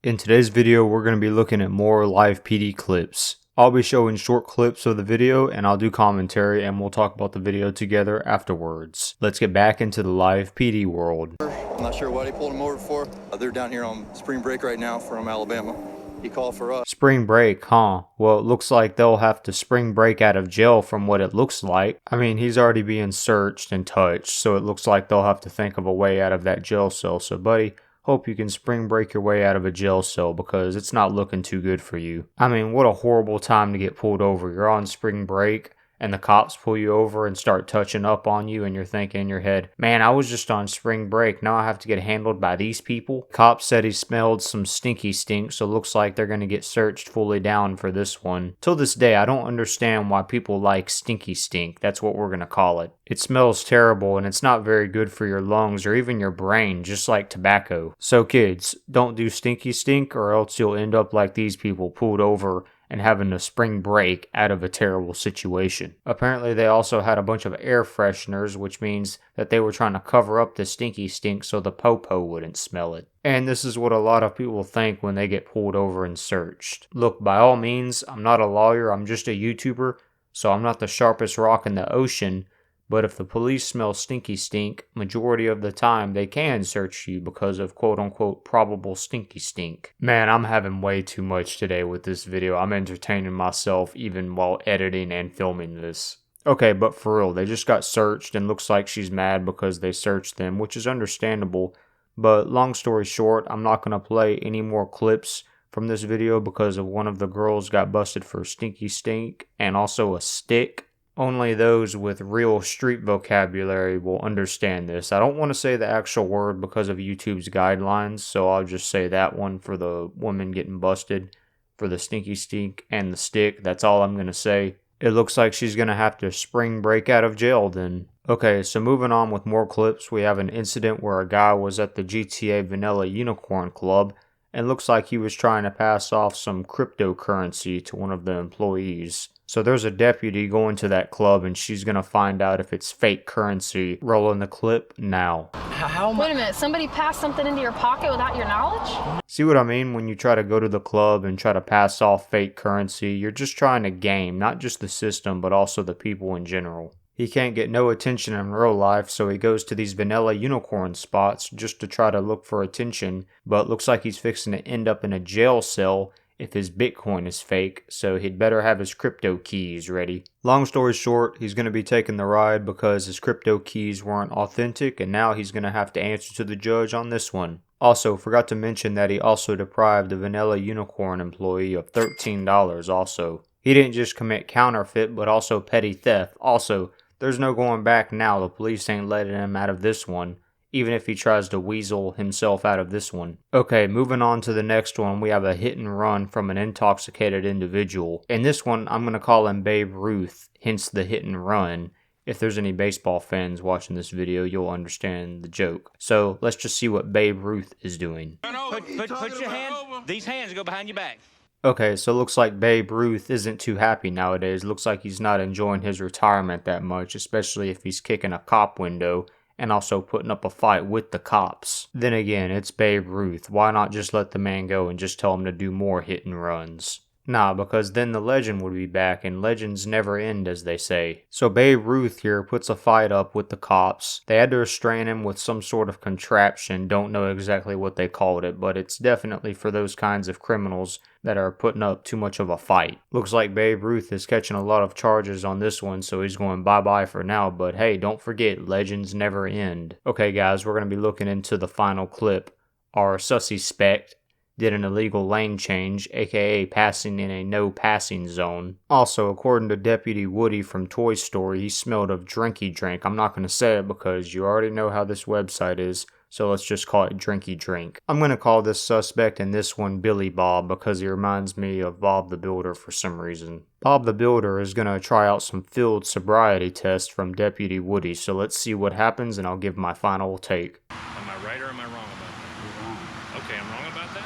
In today's video, we're going to be looking at more live PD clips. I'll be showing short clips of the video and I'll do commentary and we'll talk about the video together afterwards. Let's get back into the live PD world. I'm not sure what he pulled him over for. They're down here on spring break right now from Alabama. He called for us. Spring break, huh? Well, it looks like they'll have to spring break out of jail from what it looks like. I mean, he's already being searched and touched, so it looks like they'll have to think of a way out of that jail cell. So, buddy, hope you can spring break your way out of a jail cell because it's not looking too good for you. I mean, what a horrible time to get pulled over. You're on spring break and the cops pull you over and start touching up on you and you're thinking in your head, man, I was just on spring break. Now I have to get handled by these people. Cops said he smelled some stinky stink, so it looks like they're going to get searched fully down for this one. Till this day, I don't understand why people like stinky stink. That's what we're going to call it. It smells terrible and it's not very good for your lungs or even your brain, just like tobacco. So kids, don't do stinky stink or else you'll end up like these people pulled over and having a spring break out of a terrible situation. Apparently they also had a bunch of air fresheners, which means that they were trying to cover up the stinky stink so the popo wouldn't smell it. And this is what a lot of people think when they get pulled over and searched. Look, by all means, I'm not a lawyer, I'm just a YouTuber, so I'm not the sharpest rock in the ocean. But if the police smell stinky stink, majority of the time they can search you because of quote-unquote probable stinky stink. Man, I'm having way too much today with this video. I'm entertaining myself even while editing and filming this. Okay, but for real, they just got searched and looks like she's mad because they searched them, which is understandable. But long story short, I'm not going to play any more clips from this video because of one of the girls got busted for stinky stink and also a stick. Only those with real street vocabulary will understand this. I don't want to say the actual word because of YouTube's guidelines, so I'll just say that one for the woman getting busted for the stinky stink and the stick. That's all I'm going to say. It looks like she's going to have to spring break out of jail then. Okay, so moving on with more clips, we have an incident where a guy was at the GTA Vanilla Unicorn Club and looks like he was trying to pass off some cryptocurrency to one of the employees. So there's a deputy going to that club and she's going to find out if it's fake currency. Rolling the clip now. Wait a minute, somebody passed something into your pocket without your knowledge? See what I mean? When you try to go to the club and try to pass off fake currency, you're just trying to game, not just the system, but also the people in general. He can't get no attention in real life, so he goes to these vanilla unicorn spots just to try to look for attention, but looks like he's fixing to end up in a jail cell if his Bitcoin is fake, so he'd better have his crypto keys ready. Long story short, he's going to be taking the ride because his crypto keys weren't authentic, and now he's going to have to answer to the judge on this one. Also, forgot to mention that he also deprived the vanilla unicorn employee of $13 also. He didn't just commit counterfeit, but also petty theft. Also, there's no going back now. The police ain't letting him out of this one, even if he tries to weasel himself out of this one. Okay, moving on to the next one, we have a hit and run from an intoxicated individual. In this one, I'm going to call him Babe Ruth, hence the hit and run. If there's any baseball fans watching this video, you'll understand the joke. So let's just see what Babe Ruth is doing. Put your hand, these hands go behind your back. Okay, so it looks like Babe Ruth isn't too happy nowadays. Looks like he's not enjoying his retirement that much, especially if he's kicking a cop window and also putting up a fight with the cops. Then again, it's Babe Ruth. Why not just let the man go and just tell him to do more hit and runs? Nah, because then the legend would be back, and legends never end, as they say. So Babe Ruth here puts a fight up with the cops. They had to restrain him with some sort of contraption. Don't know exactly what they called it, but it's definitely for those kinds of criminals that are putting up too much of a fight. Looks like Babe Ruth is catching a lot of charges on this one, so he's going bye-bye for now, but hey, don't forget, legends never end. Okay guys, we're going to be looking into the final clip. Our suspect did an illegal lane change, aka passing in a no passing zone. Also, according to Deputy Woody from Toy Story, he smelled of drinky drink. I'm not going to say it because you already know how this website is, so let's just call it drinky drink. I'm going to call this suspect and this one Billy Bob because he reminds me of Bob the Builder for some reason. Bob the Builder is going to try out some field sobriety tests from Deputy Woody, so let's see what happens and I'll give my final take. Am I right or am I wrong about that? Okay, I'm wrong about that?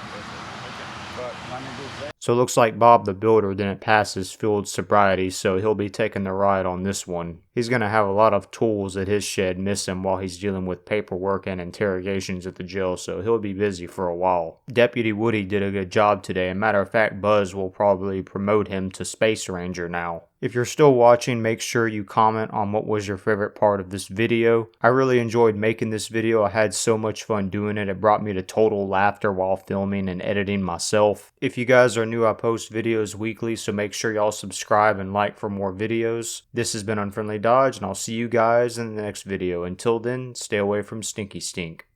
So it looks like Bob the Builder didn't pass his field sobriety, so he'll be taking the ride on this one. He's going to have a lot of tools at his shed missing while he's dealing with paperwork and interrogations at the jail, so he'll be busy for a while. Deputy Woody did a good job today, and matter of fact, Buzz will probably promote him to Space Ranger now. If you're still watching, make sure you comment on what was your favorite part of this video. I really enjoyed making this video. I had so much fun doing it. It brought me to total laughter while filming and editing myself. If you guys are new, I post videos weekly, so make sure y'all subscribe and like for more videos. This has been Unfriendly Dodge, and I'll see you guys in the next video. Until then, stay away from Stinky Stink.